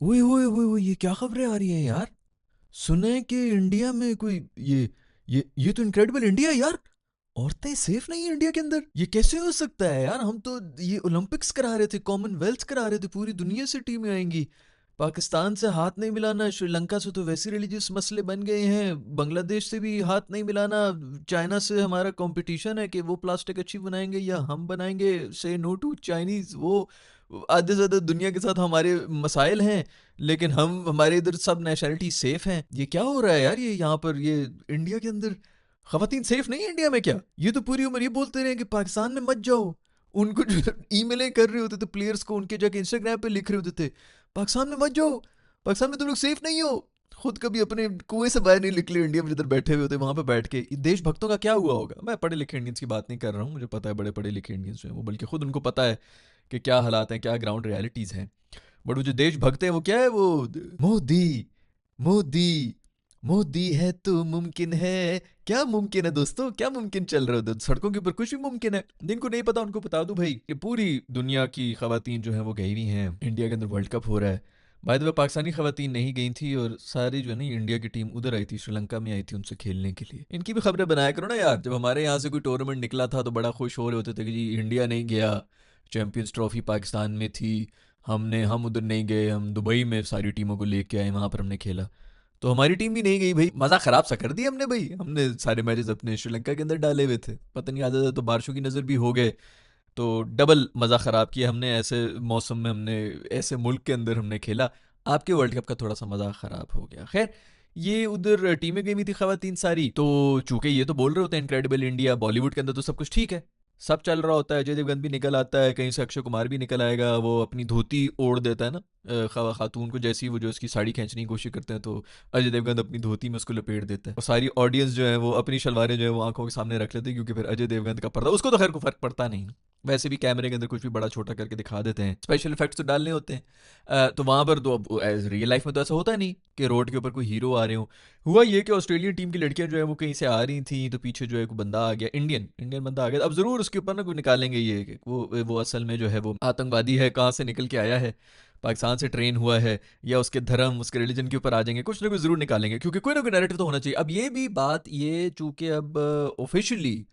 ओए ओए ओए ओए, ये क्या खबरें आ रही हैं यार। सुना है कि इंडिया में कोई ये तो इनक्रेडिबल इंडिया है यार। औरतें सेफ नहीं है इंडिया के अंदर, ये कैसे हो सकता है यार। हम तो ये ओलंपिक्स करा रहे थे, कॉमनवेल्थ करा रहे थे, पूरी दुनिया से टीमें आएंगी। पाकिस्तान से हाथ नहीं मिलाना, श्रीलंका से तो वैसे रिलीजियस मसले बन गए हैं, बांग्लादेश से भी हाथ नहीं मिलाना। चाइना से हमारा कंपटीशन है कि वो प्लास्टिक अच्छी बनाएंगे या हम बनाएंगे। से नो टू चाइनीज। वो आधे से ज़्यादा दुनिया के साथ हमारे मसाइल हैं, लेकिन हम हमारे इधर सब नेशनलिटी सेफ हैं। ये क्या हो रहा है यार, ये यहाँ पर ये इंडिया के अंदर खवातीन सेफ नहीं है इंडिया में क्या। ये तो पूरी उम्र ये बोलते रहे कि पाकिस्तान में मत जाओ। उनको जो ईमेलें कर रहे होते थे प्लेयर्स को, उनके जाके इंस्टाग्राम पे लिख रहे होते थे पाकिस्तान में मत जाओ, पाकिस्तान में तुम लोग सेफ नहीं हो। खुद कभी अपने कुएं से बाहर नहीं निकले, इंडिया में जिधर बैठे हुए होते वहां पे बैठ के देशभक्तों का क्या हुआ होगा। मैं पढ़े लिखे इंडियंस की बात नहीं कर रहा हूँ, मुझे पता है बड़े पढ़े लिखे इंडियंस जो हैं वो, बल्कि खुद उनको पता है कि क्या हालात हैं, क्या ग्राउंड रियलिटीज़ हैं। बट वो जो देशभक्त हैं वो क्या है, वो मोदी मोदी मोदी है तो मुमकिन है। क्या मुमकिन है दोस्तों, क्या मुमकिन चल रहा है उधर सड़कों के ऊपर, कुछ भी मुमकिन है। जिनको नहीं पता उनको बता दूं भाई कि पूरी दुनिया की खवातीन जो है वो गई हुई हैं। इंडिया के अंदर वर्ल्ड कप हो रहा है, बाय द वे पाकिस्तानी खवातीन नहीं गई थी, और सारी जो है ना इंडिया की टीम उधर आई थी, श्रीलंका में आई थी उनसे खेलने के लिए। इनकी भी खबरें बनाया करो ना यार। जब हमारे यहाँ से कोई टूर्नामेंट निकला था तो बड़ा खुश हो रहे होते थे कि जी इंडिया नहीं गया, चैंपियंस ट्रॉफी पाकिस्तान में थी, हम उधर नहीं गए, हम दुबई में सारी टीमों को लेके आए, वहां पर हमने खेला। तो हमारी टीम भी नहीं गई भाई, मजा खराब सा कर दिया हमने भाई। हमने सारे मैचेस अपने श्रीलंका के अंदर डाले हुए थे, पता नहीं आधा तो बारिशों की नज़र भी हो गए, तो डबल मज़ा ख़राब किया हमने। ऐसे मौसम में हमने, ऐसे मुल्क के अंदर हमने खेला, आपके वर्ल्ड कप का थोड़ा सा मज़ा ख़राब हो गया। खैर, ये उधर टीमें गई हुई थी खवातीन सारी, तो चूंकि ये तो बोल रहे होते हैं इनक्रेडिबल इंडिया, बॉलीवुड के अंदर तो सब कुछ ठीक है, सब चल रहा होता है। अजय देवगन भी निकल आता है, कहीं से अक्षय कुमार भी निकल आएगा, वो अपनी धोती ओढ़ देता है ना खातून को, जैसी वो जो उसकी साड़ी खींचने की कोशिश करते हैं तो अजय देवगन अपनी धोती में उसको लपेट देता है, और सारी ऑडियंस जो है वो अपनी शलवारें जो है वो आंखों के सामने रख लेते हैं, क्योंकि फिर अजय देवगन का पर्दा उसको तो खैर को फर्क पड़ता नहीं। वैसे भी कैमरे के अंदर कुछ भी बड़ा छोटा करके दिखा देते हैं, स्पेशल इफेक्ट्स तो डालने होते हैं। तो वहाँ पर तो अब एज रियल लाइफ में तो ऐसा होता नहीं कि रोड के ऊपर कोई हीरो आ रहे हो। हुआ ये कि ऑस्ट्रेलियन टीम की लड़कियां जो है वो कहीं से आ रही थी, तो पीछे जो है कोई बंदा आ गया, इंडियन इंडियन बंदा आ गया। अब जरूर उसके ऊपर ना कोई निकालेंगे ये कि वो असल में जो है वो आतंकवादी है, कहाँ से निकल के आया है, पाकिस्तान से ट्रेन हुआ है, या उसके धर्म उसके रिलीजन के ऊपर आ जाएंगे, कुछ ना कुछ जरूर निकालेंगे, क्योंकि कोई ना कोई नैरेटिव तो होना चाहिए। अब ये भी बात, ये चूंकि अब ऑफिशियली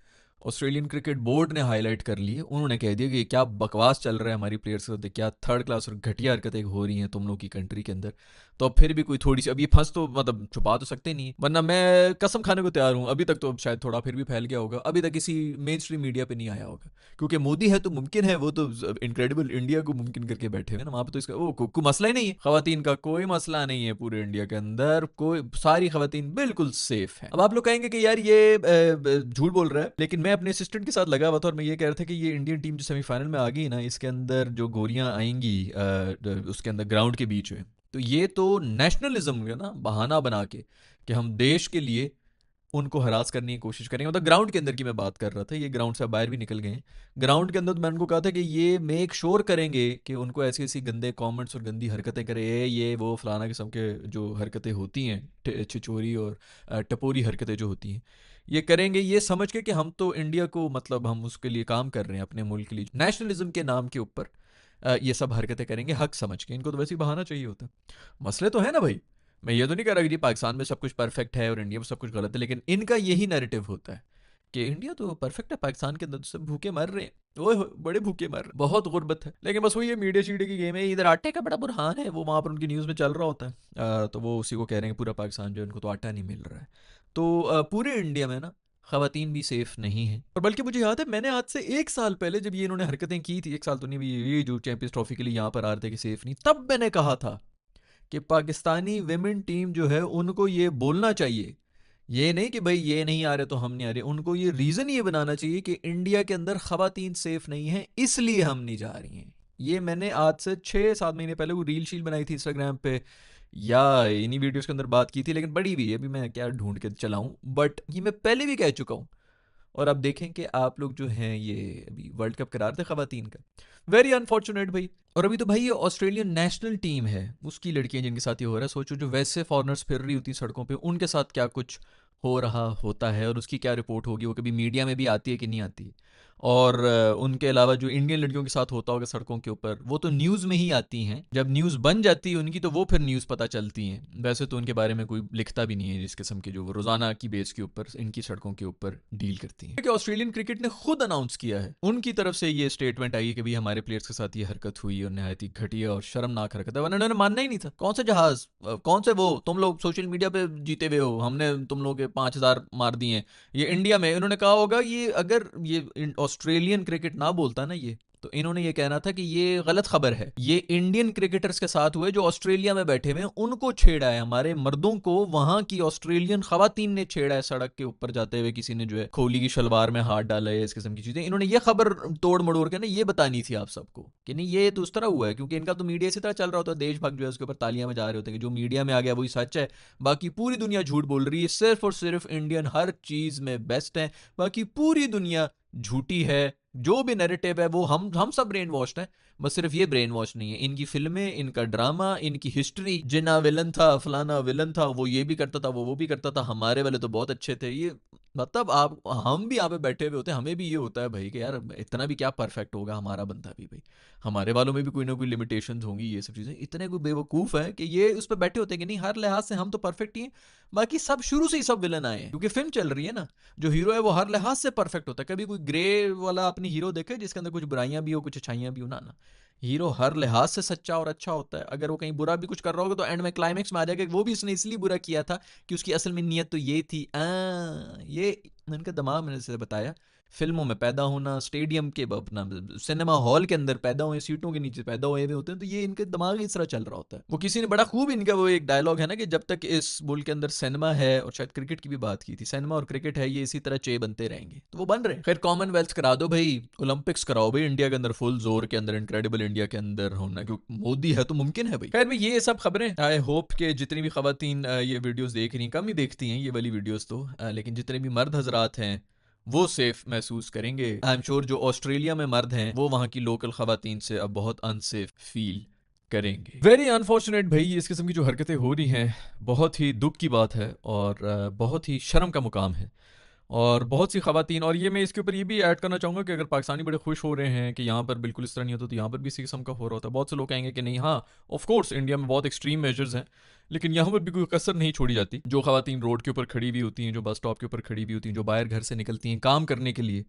ऑस्ट्रेलियन क्रिकेट बोर्ड ने हाईलाइट कर ली है, उन्होंने कह दिया कि क्या बकवास चल रहा है हमारी प्लेयर्स के साथ, क्या थर्ड क्लास और घटिया हरकतें हो रही हैं तुम लोग की कंट्री के अंदर। तो अब फिर भी कोई थोड़ी सी, अब ये फंस तो मतलब छुपा तो सकते नहीं है, वरना मैं कसम खाने को तैयार हूँ, अभी तक तो अब शायद थोड़ा फिर भी फैल गया होगा, अभी तक किसी मेन स्ट्रीम मीडिया पे नहीं आया होगा। क्योंकि मोदी है तो मुमकिन है, वो तो इनक्रेडिबल इंडिया को मुमकिन करके बैठे हुए ना वहाँ पे, तो इसका वो कोई मसला ही नहीं है, खवातीन का कोई मसला नहीं है पूरे इंडिया के अंदर, कोई सारी खवातीन बिल्कुल सेफ है। अब आप लोग कहेंगे कि यार ये झूठ बोल रहा है, लेकिन मैं अपने असिस्टेंट के साथ लगा हुआ था और मैं ये कह रहा था कि ये इंडियन टीम जो सेमीफाइनल में आ गई ना, इसके अंदर जो गोरियां आएंगी उसके अंदर ग्राउंड के बीच में, तो ये तो नेशनलिज्म है ना, बहाना बना के कि हम देश के लिए उनको हरास करने की कोशिश करेंगे। मतलब ग्राउंड के अंदर की मैं बात कर रहा था, ये ग्राउंड से बाहर भी निकल गए हैं। ग्राउंड के अंदर तो मैंने उनको कहा था कि ये मेक श्योर करेंगे कि उनको ऐसी ऐसी गंदे कमेंट्स और गंदी हरकतें करे, ये वो फलाना किस्म के जो हरकतें होती हैं, छिचोरी और टपोरी हरकतें जो होती हैं, ये करेंगे ये समझ के कि हम तो इंडिया को, मतलब हम उसके लिए काम कर रहे हैं अपने मुल्क के लिए, नेशनलिज्म के नाम के ऊपर ये सब हरकतें करेंगे हक समझ के। इनको तो वैसे ही बहाना चाहिए होता है। मसले तो है ना भाई, मैं ये तो नहीं कह रहा कि जी पाकिस्तान में सब कुछ परफेक्ट है और इंडिया में सब कुछ गलत है, लेकिन इनका यही नैरेटिव होता है कि इंडिया तो परफेक्ट है, पाकिस्तान के अंदर तो सब भूखे मर रहे हैं, ओए होए, बड़े भूखे मर रहे हैं, बहुत गुर्बत है। लेकिन बस वो ये मीडिया शीडिया की गेम है, इधर आटे का बड़ा बुरहान है, वो वहाँ पर उनकी न्यूज़ में चल रहा होता है। तो वो उसी को कह रहे हैं पूरा पाकिस्तान जो है उनको तो आटा नहीं मिल रहा है। तो पूरे इंडिया में ना खवातीन भी सेफ नहीं है। और बल्कि मुझे याद है मैंने आज से 1 साल पहले जब ये इन्होंने हरकतें की थी, 1 साल तो नहीं, ये जो चैंपियंस ट्रॉफी के लिए यहाँ पर आ रहे थे कि सेफ नहीं, तब मैंने कहा था कि पाकिस्तानी विमेन टीम जो है उनको ये बोलना चाहिए, ये नहीं कि भाई ये नहीं आ रहे तो हम नहीं आ रहे, उनको ये रीज़न ये बनाना चाहिए कि इंडिया के अंदर खवातीन सेफ नहीं है इसलिए हम नहीं जा रही हैं। ये मैंने आज से 6-7 महीने पहले वो रील शील बनाई थी इंस्टाग्राम पे, या इन्हीं वीडियोस के अंदर बात की थी, लेकिन बड़ी भी है, अभी मैं क्या ढूंढ के चलाऊं, बट ये मैं पहले भी कह चुका हूँ। और अब देखें कि आप लोग जो हैं ये अभी वर्ल्ड कप करा रहे थे खवातीन का, वेरी अनफॉर्चुनेट भाई। और अभी तो भाई ये ऑस्ट्रेलियन नेशनल टीम है, उसकी लड़कियां जिनके साथ ये हो रहा है, सोचो जो वैसे फॉरनर्स फिर रही होती सड़कों पे उनके साथ क्या कुछ हो रहा होता है, और उसकी क्या रिपोर्ट होगी, वो कभी मीडिया में भी आती है कि नहीं आती है। और उनके अलावा जो इंडियन लड़कियों के साथ होता होगा सड़कों के ऊपर, वो तो न्यूज़ में ही आती हैं। जब न्यूज़ बन जाती है उनकी, तो वो फिर न्यूज़ पता चलती हैं। वैसे तो उनके बारे में कोई लिखता भी नहीं है जिस किस्म की, जो वो रोज़ाना की बेस के ऊपर इनकी सड़कों के ऊपर डील करती हैं। कि ऑस्ट्रेलियन क्रिकेट ने खुद अनाउंस किया है, उनकी तरफ से ये स्टेटमेंट आई है कि भाई हमारे प्लेयर्स के साथ ये हरकत हुई और नहायत ही घटिया और शर्मनाक हरकत है। वरना उन्होंने मानना ही नहीं था। कौन सा जहाज, कौन से वो, तुम लोग सोशल मीडिया पे जीते हुए हो, हमने तुम लोग के 5,000 मार दिए हैं। ये इंडिया में इन्होंने कहा होगा, ये अगर ये ऑस्ट्रेलियन क्रिकेट ना बोलता ना ये, तो इन्होंने ये कहना था कि ये गलत खबर है, ये इंडियन क्रिकेटर्स के साथ हुए जो ऑस्ट्रेलिया में बैठे हुए हैं, उनको छेड़ा है, हमारे मर्दों को वहां की ऑस्ट्रेलियन खवातीन ने छेड़ा है। सड़क के ऊपर जाते हुए किसी ने जो है खोली की शलवार में हाथ डाला है, इस किस्म की चीजें इन्होंने ये खबर तोड़ मड़ोड़ के ना ये बतानी थी आप सबको कि नहीं ये तो उस तरह हुआ है। क्योंकि इनका तो मीडिया इसी तरह चल रहा होता है, देशभक्त जो है उसके ऊपर तालियां बजा रहे होते हैं कि जो मीडिया में आ गया वही सच है, बाकी पूरी दुनिया झूठ बोल रही है। सिर्फ और सिर्फ इंडियन हर चीज में बेस्ट है, बाकी पूरी दुनिया झूठी है। जो भी नैरेटिव है वो हम सब ब्रेन वॉश्ड हैं। बस सिर्फ ये ब्रेन वॉश नहीं है, इनकी फिल्में, इनका ड्रामा, इनकी हिस्ट्री, जिन्ना विलन था, फलाना विलन था, वो ये भी करता था, वो भी करता था, हमारे वाले तो बहुत अच्छे थे। ये मतलब आप हम भी यहाँ पे बैठे हुए होते हैं, हमें भी ये होता है भाई कि यार इतना भी क्या परफेक्ट होगा हमारा बंदा भी, भाई हमारे वालों में भी कोई ना कोई लिमिटेशंस होंगी। ये सब चीज़ें इतने कोई बेवकूफ़ है कि ये उस पर बैठे होते हैं कि नहीं हर लिहाज से हम तो परफेक्ट ही हैं, बाकी सब शुरू से ही सब विलन आए हैं। क्योंकि फिल्म चल रही है ना, जो हीरो है वो हर लिहाज से परफेक्ट होता है। कभी कोई ग्रे वाला अपनी हीरो देखे जिसके अंदर कुछ बुराइयां भी हो, कुछ अच्छाइयां भी हो, ना ना, हीरो हर लिहाज से सच्चा और अच्छा होता है। अगर वो कहीं बुरा भी कुछ कर रहा होगा तो एंड में क्लाइमेक्स में आ जाएगा वो भी इसने इसलिए बुरा किया था कि उसकी असल में नीयत तो ये थी। ये इनका दिमाग, मैंने जैसे बताया, फिल्मों में पैदा होना, स्टेडियम के अपना सिनेमा हॉल के अंदर पैदा हुए, सीटों के नीचे पैदा हुए होते हैं, तो ये इनके दिमाग इस तरह चल रहा होता है। वो किसी ने बड़ा खूब, इनका वो एक डायलॉग है ना कि जब तक इस मुल्क के अंदर सिनेमा है, और शायद क्रिकेट की भी बात की थी, सिनेमा और क्रिकेट है ये इसी तरह चे बनते रहेंगे, तो वो बन रहे हैं। खैर कॉमनवेल्थ करा दो भाई, ओलंपिक्स कराओ भाई इंडिया के अंदर, फुल जोर के अंदर इनक्रेडिबल इंडिया के अंदर होना, क्योंकि मोदी है तो मुमकिन है भाई। खैर भाई ये सब खबरें, आई होप के जितनी भी खवातीन ये वीडियोस देख रही हैं, कम ही देखती हैं ये वाली वीडियोस तो, लेकिन जितने भी मर्द हजरात हैं वो सेफ महसूस करेंगे। आई एम श्योर जो ऑस्ट्रेलिया में मर्द हैं वो वहाँ की लोकल खवातीन से अब बहुत अनसेफ फील करेंगे। वेरी अनफॉर्चुनेट भाई, इस किस्म की जो हरकतें हो रही हैं बहुत ही दुख की बात है और बहुत ही शर्म का मुकाम है। और बहुत सी खवातीन, और ये मैं इसके ऊपर ये भी ऐड करना चाहूँगा कि अगर पाकिस्तानी बड़े खुश हो रहे हैं कि यहाँ पर बिल्कुल इस तरह नहीं होता, तो यहाँ पर भी इसी किस्म का हो रहा होता है। बहुत से लोग कहेंगे कि नहीं, हाँ ऑफ कोर्स इंडिया में बहुत एक्सट्रीम मेजर्स हैं, लेकिन यहाँ पर भी कोई कसर नहीं छोड़ी जाती। जो खवातीन रोड के ऊपर खड़ी हुई होती हैं, जो बस स्टॉप के ऊपर खड़ी हुई होती हैं, जो बाहर घर से निकलती हैं काम करने के लिए,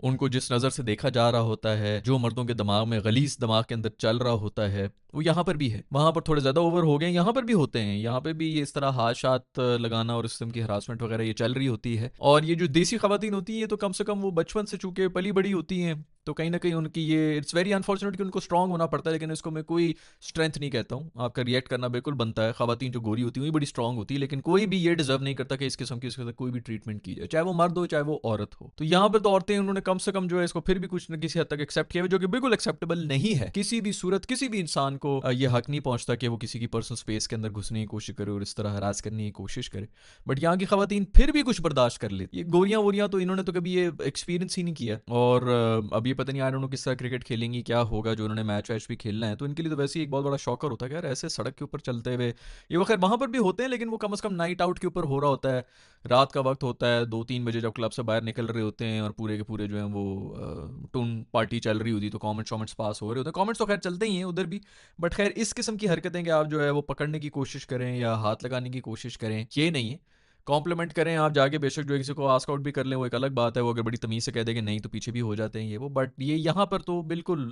उनको जिस नज़र से देखा जा रहा होता है, जो मर्दों के दिमाग में गलीस दिमाग के अंदर चल रहा होता है, वो यहाँ पर भी है। वहाँ पर थोड़े ज़्यादा ओवर हो गए, यहाँ पर भी होते हैं। यहाँ पे भी ये इस तरह हाथ शात लगाना और इस किस्म की हरासमेंट वगैरह ये चल रही होती है। और ये जो देसी खवातीन होती हैं ये तो कम से कम वो बचपन से चूँकि पली बड़ी होती हैं, तो कहीं ना कहीं उनकी ये इट्स वेरी अनफॉर्चुनेट कि उनको स्ट्रांग होना पड़ता है। लेकिन इसको मैं कोई स्ट्रेंथ नहीं कहता हूँ, आपका रिएक्ट करना बिल्कुल बनता है। खवातीन जो गोरी होती है वही बड़ी स्ट्रांग होती है, लेकिन कोई भी ये डिजर्व नहीं करता कि इस किस्म की इसके साथ कोई भी ट्रीटमेंट की जाए, चाहे वो मर्द हो चाहे वो औरत हो। तो यहाँ पर तो औरतें उन्होंने कम से कम जो है इसको फिर भी कुछ न किसी हद तक एक्सेप्ट किया, जो कि बिल्कुल एक्सेप्टेबल नहीं है। किसी भी सूरत किसी भी इंसान को ये हक नहीं पहुंचता कि वो किसी की पर्सनल स्पेस के अंदर घुसने की कोशिश करे और इस तरह हरास करने की कोशिश करे। बट यहाँ की खवातीन फिर भी कुछ बर्दाश्त कर लेती। ये गोरियां वोरियां तो इन्होंने तो कभी ये एक्सपीरियंस ही नहीं किया। और अब ये पता नहीं, आई डोंट नो किस तरह क्रिकेट खेलेंगी, क्या होगा, जो उन्होंने मैच वैच भी खेलना है, तो इनके लिए तो वैसे ही एक बहुत बड़ा शॉकर होता है यार ऐसे सड़क के ऊपर चलते हुए। ये वो खैर वहाँ पर भी होते हैं, लेकिन वो कम से कम नाइट आउट के ऊपर हो रहा होता है, रात का वक्त होता है, 2-3 बजे जब क्लब से बाहर निकल रहे होते हैं और पूरे के पूरे जो है वो टून पार्टी चल रही होती, तो कॉमेंट्स पास हो रहे होते हैं। कॉमेंट्स तो खैर चलते ही हैं उधर भी, बट खैर इस किस्म की हरकतें कि आप जो है वो पकड़ने की कोशिश करें या हाथ लगाने की कोशिश करें, ये नहीं है। कॉम्प्लीमेंट करें आप जाके, बेशक जो है किसी को आस्क आउट भी कर लें, वो एक अलग बात है। वो अगर बड़ी तमीज़ से कह दे कि नहीं तो पीछे भी हो जाते हैं ये वो। बट ये यहाँ पर तो बिल्कुल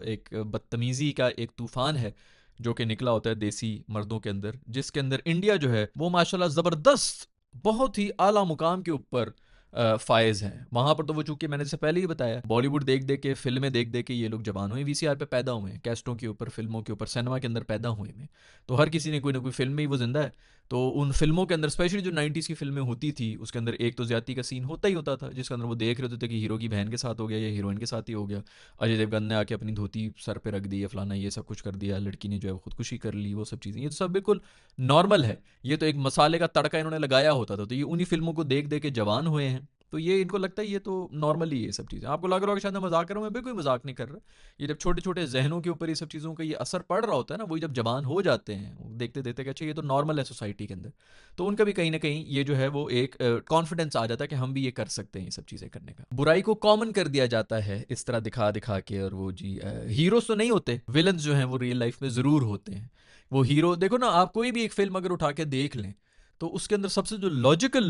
एक बदतमीज़ी का एक तूफ़ान है जो कि निकला होता है देसी मर्दों के अंदर, जिसके अंदर इंडिया जो है वो माशाल्लाह ज़बरदस्त बहुत ही आला मुकाम के ऊपर फायज हैं। वहाँ पर तो वो चूंकि मैंने जैसे पहले ही बताया, बॉलीवुड देख देख के, फिल्में देख देख के ये लोग जवान हुए, वीसीआर पे पैदा हुए हैं, कैस्टों के ऊपर, फिल्मों के ऊपर, सिनेमा के अंदर पैदा हुए हैं। तो हर किसी ने कोई ना कोई फिल्म में ही वो जिंदा है। तो उन फिल्मों के अंदर स्पेशली जो 90s की फिल्में होती थी, उसके अंदर एक तो ज्यादती का सीन होता ही होता था, जिसके अंदर वो देख रहे होते थे कि हीरो की बहन के साथ हो गया या हीरोइन के साथ ही हो गया, अजय देवगन ने आके अपनी धोती सर पे रख दी या फलाना ये सब कुछ कर दिया, लड़की ने जो है वो खुदकुशी कर ली, वो सब चीज़ें, ये तो सब बिल्कुल नॉर्मल है। ये तो एक मसाले का तड़का इन्होंने लगाया होता था, तो ये उन्हीं फिल्मों को देख देख के जवान हुए हैं। तो ये इनको लगता है ये तो नॉर्मली ये सब चीज़ें। आपको लग रहा होगा शायद मैं मजाक कर रहा हूँ, मैं बिल्कुल मजाक नहीं कर रहा। ये जब छोटे छोटे जहनों के ऊपर ये सब चीज़ों का ये असर पड़ रहा होता है ना, वही जब जवान हो जाते हैं, देखते देखते कि अच्छा ये तो नॉर्मल है सोसाइटी के अंदर, तो उनका भी कहीं ना कहीं ये जो है वो एक कॉन्फिडेंस आ जाता है कि हम भी ये कर सकते हैं, ये सब चीज़ें करने का। बुराई को कॉमन कर दिया जाता है इस तरह दिखा दिखा के, और वो जी हीरोज तो नहीं होते, विलन्स जो हैं वो रियल लाइफ में ज़रूर होते हैं। वो हीरो देखो ना, आप कोई भी एक फिल्म अगर उठा के देख लें तो उसके अंदर सबसे जो लॉजिकल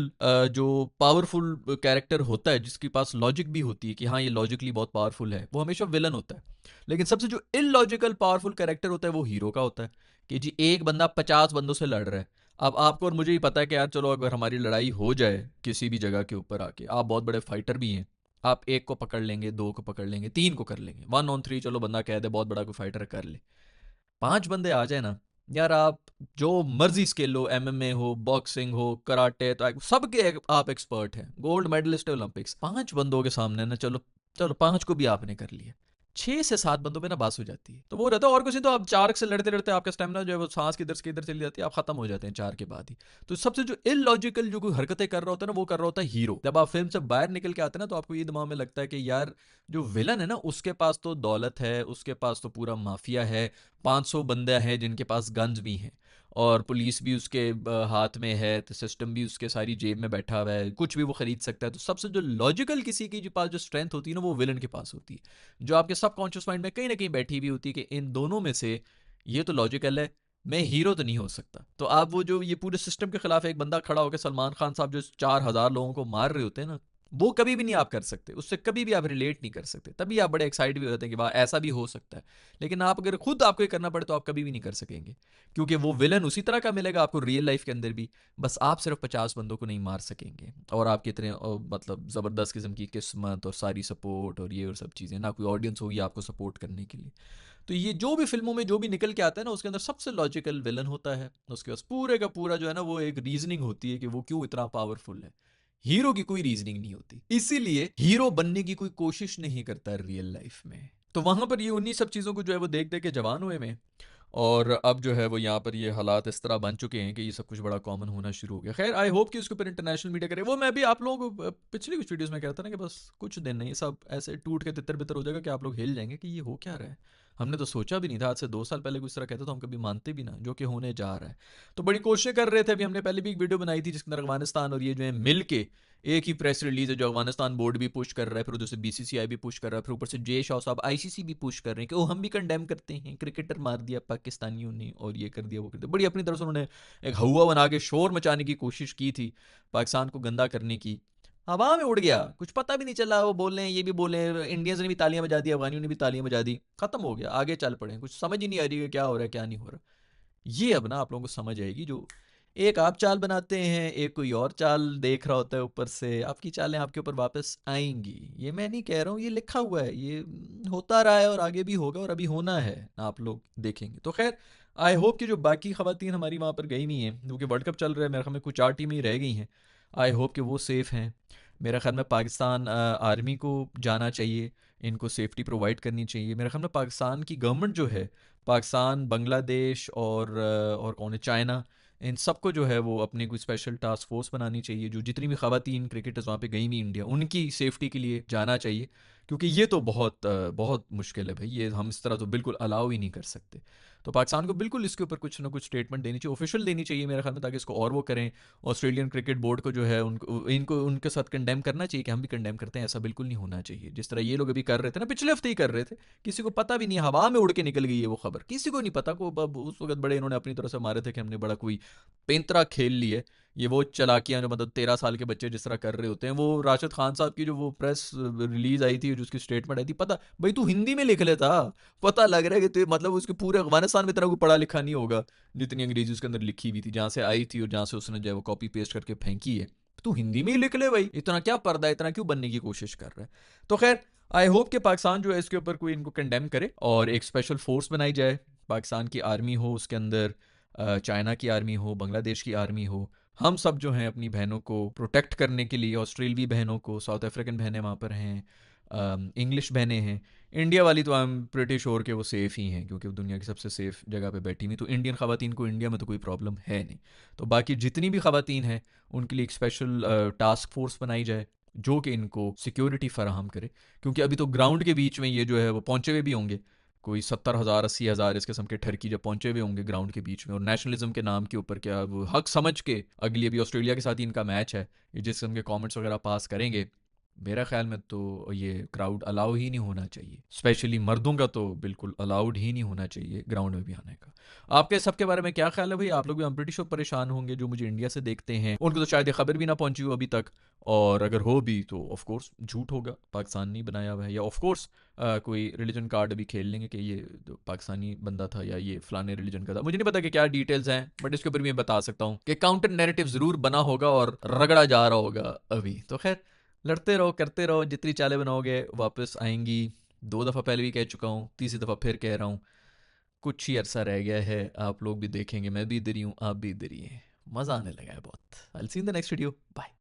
जो पावरफुल कैरेक्टर होता है, जिसके पास लॉजिक भी होती है कि हाँ ये लॉजिकली बहुत पावरफुल है, वो हमेशा विलन होता है। लेकिन सबसे जो इलॉजिकल पावरफुल कैरेक्टर होता है वो हीरो का होता है, कि जी एक बंदा 50 बंदों से लड़ रहा है। अब आपको और मुझे ही पता है कि यार चलो अगर हमारी लड़ाई हो जाए किसी भी जगह के ऊपर आके, आप बहुत बड़े फाइटर भी हैं, आप एक को पकड़ लेंगे, दो को पकड़ लेंगे, तीन को कर लेंगे, 1 on 3 चलो बंदा कह दे बहुत बड़ा कोई फाइटर कर ले। 5 बंदे आ जाए ना यार, आप जो मर्जी स्किल हो, एमएमए हो, बॉक्सिंग हो, कराटे, तो सबके आप एक्सपर्ट हैं, गोल्ड मेडलिस्ट है ओलंपिक्स, 5 बंदों के सामने ना, चलो चलो 5 को भी आपने कर लिया, 6 से 7 बंदों पे ना बास हो जाती है। तो वो रहता है, और कुछ नहीं तो आप 4 से लड़ते लड़ते आपका स्टेमिना जो है वो सांस किधर से किधर चली जाती है, आप खत्म हो जाते हैं 4 के बाद ही। तो सबसे जो इलॉजिकल जो कोई हरकतें कर रहा होता है ना, वो कर रहा होता है हीरो। जब आप फिल्म से बाहर निकल के आते हैं ना, तो आपको ये दिमाग में लगता है कि यार जो विलन है ना, उसके पास तो दौलत है, उसके पास तो पूरा माफिया है, 500 बंदे हैं जिनके पास गन्स भी हैं, और पुलिस भी उसके हाथ में है, तो सिस्टम भी उसके सारी जेब में बैठा हुआ है, कुछ भी वो खरीद सकता है। तो सबसे जो लॉजिकल किसी के जो पास जो स्ट्रेंथ होती है ना, वो विलन के पास होती है, जो आपके सबकॉन्शियस माइंड में कहीं ना कहीं बैठी हुई होती है कि इन दोनों में से ये तो लॉजिकल है, मैं हीरो तो नहीं हो सकता। तो आप वो जो ये पूरे सिस्टम के खिलाफ एक बंदा खड़ा होकर, सलमान खान साहब जो 4,000 लोगों को मार रहे होते हैं ना, वो कभी भी नहीं आप कर सकते, उससे कभी भी आप रिलेट नहीं कर सकते। तभी आप बड़े एक्साइट भी हो जाते हैं कि वाह ऐसा भी हो सकता है। लेकिन आप अगर खुद आपको ये करना पड़े तो आप कभी भी नहीं कर सकेंगे, क्योंकि वो विलन उसी तरह का मिलेगा आपको रियल लाइफ के अंदर भी, बस आप सिर्फ 50 बंदों को नहीं मार सकेंगे, और आपके इतने मतलब ज़बरदस्त किस्म की किस्मत और सारी सपोर्ट और ये और सब चीज़ें, ना कोई ऑडियंस होगी आपको सपोर्ट करने के लिए। तो ये जो भी फिल्मों में जो भी निकल के आता है ना, उसके अंदर सबसे लॉजिकल विलन होता है, उसके पास पूरे का पूरा जो है ना वो एक रीजनिंग होती है कि वो क्यों इतना पावरफुल है। हीरो की कोई रीजनिंग नहीं होती, इसीलिए हीरो बनने की कोई कोशिश नहीं करता रियल लाइफ में। तो वहां पर ये उन्हीं सब चीज़ों को जो है वो देख देख के जवान हुए में, और अब जो है वो यहाँ पर ये हालात इस तरह बन चुके हैं कि ये सब कुछ बड़ा कॉमन होना शुरू हो गया। खैर आई होप कि उसके ऊपर इंटरनेशनल मीडिया करे। वो मैं भी आप लोगों को पिछली कुछ वीडियोस में कहता ना कि बस कुछ दिन नहीं, सब ऐसे टूट के तितर बितर हो जाएगा कि आप लोग हिल जाएंगे कि ये हो क्या रहा है। हमने तो सोचा भी नहीं था, आज से 2 साल पहले कुछ तरह कहता तो हम कभी मानते भी ना, जो कि होने जा रहा है। तो बड़ी कोशिश कर रहे थे। अभी हमने पहले भी एक वीडियो बनाई थी जिसके अंदर अफगानिस्तान और ये जो है मिल के एक ही प्रेस रिलीज है, जो अफगानिस्तान बोर्ड भी पुश कर रहा है, फिर उधर से बीसीसीआई भी पुश कर रहा है, फिर ऊपर से जे शाह साहब आईसीसी भी पुश कर रहे हैं कि वो हम भी कंडेम करते हैं, क्रिकेटर मार दिया पाकिस्तानियों ने और ये कर दिया वो कर दिया। बड़ी अपनी तरफ से उन्होंने एक हवा बना के शोर मचाने की कोशिश की थी, पाकिस्तान को गंदा करने की। हवा में उड़ गया, कुछ पता भी नहीं चला। वो बोल रहे हैं, ये भी बोले, इंडियंस ने भी तालियां बजा दी, अफगानियों ने भी तालियां बजा दी, खत्म हो गया, आगे चल पड़े। कुछ समझ ही नहीं आ रही है क्या हो रहा है क्या नहीं हो रहा। ये अब ना आप लोगों को समझ आएगी, जो एक आप चाल बनाते हैं, एक कोई और चाल देख रहा होता है ऊपर से, आपकी चालें आपके ऊपर वापस आएंगी। ये मैं नहीं कह रहा हूँ, ये लिखा हुआ है, ये होता रहा है और आगे भी होगा और अभी होना है, आप लोग देखेंगे। तो खैर आई होप कि जो बाकी खवातीन हमारी वहाँ पर गई हुई हैं, क्योंकि वर्ल्ड कप चल रहा है, मेरे ख्याल में कुछ 4 टीमें ही रह गई हैं, आई होप कि वो सेफ़ हैं। मेरे ख्याल में पाकिस्तान आर्मी को जाना चाहिए, इनको सेफ्टी प्रोवाइड करनी चाहिए। मेरे ख्याल में पाकिस्तान की गवर्नमेंट जो है, पाकिस्तान, बांग्लादेश और कौन है, चाइना, इन सबको जो है वो अपनी कोई स्पेशल टास्क फोर्स बनानी चाहिए, जो जितनी भी खवातीन क्रिकेटर्स वहाँ पे गई हुई इंडिया, उनकी सेफ्टी के लिए जाना चाहिए। क्योंकि ये तो बहुत मुश्किल है भाई, ये हम इस तरह तो बिल्कुल अलाउ ही नहीं कर सकते। तो पाकिस्तान को बिल्कुल इसके ऊपर कुछ ना कुछ स्टेटमेंट देनी चाहिए, ऑफिशियल देनी चाहिए मेरे ख्याल में, ताकि इसको और वो करें। ऑस्ट्रेलियन क्रिकेट बोर्ड को जो है इनको उनके साथ कंडेम करना चाहिए कि हम भी कंडेम करते हैं, ऐसा बिल्कुल नहीं होना चाहिए। जिस तरह ये लोग अभी कर रहे थे ना, पिछले हफ्ते ही कर रहे थे, किसी को पता भी नहीं, हवा में उड़ के निकल गई है वो खबर, किसी को नहीं पता को। उस वक्त बड़े इन्होंने अपनी तरफ से मारे थे कि हमने बड़ा कोई पेंतरा खेल ली है। ये वो चालाकियां जो मतलब 13 साल के बच्चे जिस तरह कर रहे होते हैं। वो राशिद खान साहब की जो वो प्रेस रिलीज आई थी, जो उसकी स्टेटमेंट आई थी, पता भाई तू हिंदी में लिख लेता, पता लग रहा है कि मतलब उसके पूरे अफगानिस्तान में इतना कोई पढ़ा लिखा नहीं होगा जितनी अंग्रेजी उसके अंदर लिखी हुई थी, जहाँ से आई थी और जहाँ से उसने जो है वो कॉपी पेस्ट करके फेंकी है। तू हिंदी में ही लिख ले भाई, इतना क्या पर्दा, इतना क्यों बनने की कोशिश कर रहा है। तो खैर आई होप कि पाकिस्तान जो है इसके ऊपर कोई इनको कंडेम करे और एक स्पेशल फोर्स बनाई जाए। पाकिस्तान की आर्मी हो, उसके अंदर चाइना की आर्मी हो, बांग्लादेश की आर्मी हो, हम सब जो हैं अपनी बहनों को प्रोटेक्ट करने के लिए, ऑस्ट्रेलियाई बहनों को, साउथ अफ्रीकन बहनें वहाँ पर हैं, इंग्लिश बहनें हैं, इंडिया वाली तो आई एम प्रिटी श्योर कि वो सेफ़ ही हैं, क्योंकि वो दुनिया की सबसे सेफ़ जगह पे बैठी हुई। तो इंडियन ख़वातीन को इंडिया में तो कोई प्रॉब्लम है नहीं। तो बाकी जितनी भी ख़वातीन हैं उनके लिए एक स्पेशल टास्क फोर्स बनाई जाए, जो कि इनको सिक्योरिटी फ़राहम करे, क्योंकि अभी तो ग्राउंड के बीच में ये जो है वो पहुँचे हुए भी होंगे, कोई 70,000 80,000 इस किस्म के ठरकी जब पहुंचे हुए होंगे ग्राउंड के बीच में, और नेशनलिज्म के नाम के ऊपर क्या वो हक समझ के अगली अभी ऑस्ट्रेलिया के साथ ही इनका मैच है, ये जिस किस्म के कमेंट्स वगैरह पास करेंगे, मेरा ख्याल में तो ये क्राउड अलाउ ही नहीं होना चाहिए। स्पेशली मर्दों का तो बिल्कुल अलाउड ही नहीं होना चाहिए ग्राउंड में भी आने का। आपके सबके बारे में क्या ख्याल है भाई? आप लोग भी हम प्रीटी श्योर परेशान होंगे जो मुझे इंडिया से देखते हैं, उनको तो शायद ये खबर भी ना पहुंची हो अभी तक, और अगर हो भी तो ऑफ कोर्स झूठ होगा, पाकिस्तान नहीं बनाया हुआ है, या ऑफ कोर्स कोई रिलीजन कार्ड भी खेल लेंगे कि ये तो पाकिस्तानी बंदा था या ये फलाने रिलीजन का था। मुझे नहीं पता कि क्या डिटेल्स हैं, बट इसके ऊपर मैं बता सकता हूँ कि काउंटर नैरेटिव ज़रूर बना होगा और रगड़ा जा रहा होगा अभी। तो खैर, लड़ते रहो, करते रहो, जितनी चालें बनाओगे वापस आएंगी। 2 दफ़ा पहले भी कह चुका हूँ, तीसरी दफ़ा फिर कह रहा हूँ, कुछ ही अरसा रह गया है, आप लोग भी देखेंगे, मैं भी इधर ही हूँ, आप भी इधर ही हैं, मज़ा आने लगा है बहुत। I will see in the next video, bye.